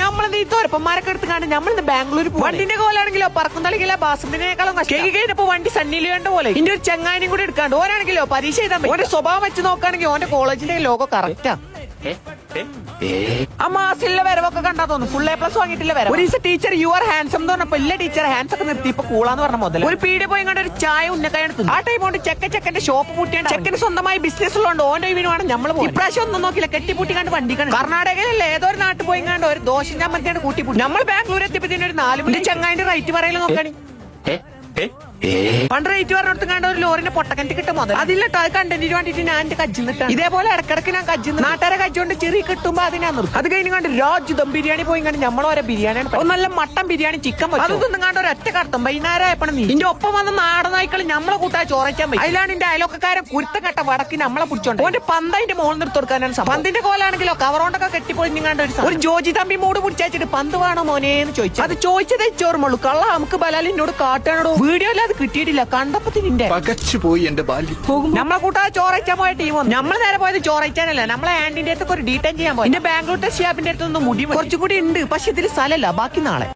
നമ്മളെന്ത് ഈ തോരപ്പന്മാരൊക്കെ എടുത്തുകൊണ്ട് നമ്മളിന്ന് ബാംഗ്ലൂർ വണ്ടിന്റെ കോലാണെങ്കിലോ പറക്കും തളിക്കില്ല ബാസത്തിനേക്കാളും കഴിഞ്ഞപ്പോ വണ്ടി സണ്ണിയിൽ കണ്ട പോലെ ഇന്റെ ഒരു ചങ്ങാനും കൂടി എടുക്കാണ്ട് ഓനാണെങ്കിലോ പരീക്ഷ എഴുതാൻ ഓന്റെ സ്വഭാവം വെച്ച് നോക്കുകയാണെങ്കിൽ ഓന്റെ കോളേജിന്റെ ലോഗോ കറക്റ്റാ. ആ മാസിലെ വരവൊക്കെ കണ്ടാ തോന്നുന്നു. ഫുൾ A+ വാങ്ങിയിട്ടില്ല വരവ്. ഒരു ദിവസം ടീച്ചർ യുവർ ഹാൻസം എന്ന് പറഞ്ഞപ്പോ ഇല്ല ടീച്ചർ ഹാൻസ് ഒക്കെ നിർത്തി ഇപ്പൊ കൂളാന്ന് പറഞ്ഞ മുതൽ ഒരു പീടിയ പോയി കണ്ട ഒരു ചായ ഉന്നക്കായ എടുത്തു. ആ ടൈം കൊണ്ട് ചെക്കന്റെ ഷോപ്പ് പൂട്ടിയാണ്. ചെക്കന് സ്വന്തമായി ബിസിനസ് ഉള്ളതുകൊണ്ട് ഓന്റെ ഇവിനുമാണ് നമ്മൾ പോകും. ഇപ്രാവശ്യം ഒന്നും നോക്കില്ല കെട്ടിപ്പൂട്ടി കണ്ട് വണ്ടി കണ്ടു. കർണാടകയിലല്ല ഏതോ ഒരു നാട്ടിൽ പോയി കണ്ട് ഒരു ദോശ ചമ്മന്തിയാണ് കൂട്ടിപ്പൂട്ടി. നമ്മൾ ബാംഗ്ലൂർ എത്തിയപ്പോ ഒരു 4 മിനിറ്റ് ചങ്ങായിന്റെ റൈറ്റ് പറയല് നോക്കണി. പണ്ട് റേറ്റ് പറഞ്ഞിടത്ത് കണ്ട ഒരു ലോറിന്റെ പൊട്ടക്കንቲ കിട്ടും മുതൽ അതിലിട്ടോ അത് കണ്ടന്റിന് വേണ്ടിട്ട് ഞാൻ എന്റെ കജ്ജിന്നിട്ടാണ്. ഇതേപോലെ ഇടക്കിടക്ക് ഞാൻ കജ്ജിന്ന് നാട്ടുകാരെ കജ്ജുകൊണ്ട് ചെറിയ കിട്ടുമ്പോ അതിനാ നിർത്തും. അത് കഴിഞ്ഞ് കണ്ട് രാജ് ദം ബിരിയാണി പോയി കണ്ട് നമ്മളോരോ ബിരിയാണിയാണ് നല്ല മട്ടൻ ബിരിയാണി ചിക്കൻ അതൊന്നും കണ്ട് ഒരു ഒറ്റ കടത്തും. വൈകുന്നേരം ആയപ്പോൾ നീ ഇതിന്റെ ഒപ്പം വന്ന നാടൻ നായ്ക്കൾ നമ്മളെ കൂട്ടാ ചോറയ്ക്കാൻ പോയി. അതിലാണ് എന്റെ അയലൊക്കാരൻ കുരുത്തം കെട്ട വടക്കി നമ്മളെ പിടിച്ചോണ്ട് ഓന്റെ പന്തതിന്റെ മോളിൽ നിർത്തി കൊടുക്കാനാണ്. പന്തിന്റെ കോലാണെങ്കിലോ കവറോണ്ടൊക്കെ കെട്ടിപ്പൊളിഞ്ഞു കണ്ട ഒരു ജോജി തമ്പി മൂട് പിടിച്ചു പന്ത് വേണോ മോനേന്ന് ചോദിച്ചു. അത് ചോദിച്ചതേ ചോർമുള്ളൂ. കള്ള നമുക്ക് ബലാലി എന്നോട് കാട്ടാനോടോ വീഡിയോ അത് കിട്ടിയിട്ടില്ല. കണ്ടപ്പത്തിന്റെ പോയി എന്റെ ബാല്യം നമ്മളെ കൂട്ടാ ചോറയ്ക്കാൻ പോയ ടീമോ നമ്മള് നേരെ പോയത് ചോറയ്ക്കാനല്ല. നമ്മളെ ആന്റിന്റെ അടുത്തൊക്കെ ഒരു ഡീറ്റെയിൻ ചെയ്യാൻ പോയി. എന്റെ ബാംഗ്ലൂർ ഷിയാബിന്റെ അടുത്തൊന്നും മുടി കുറച്ചുകൂടി ഉണ്ട്. പക്ഷെ ഇതിൽ സ്ഥലമല്ല. ബാക്കി നാളെ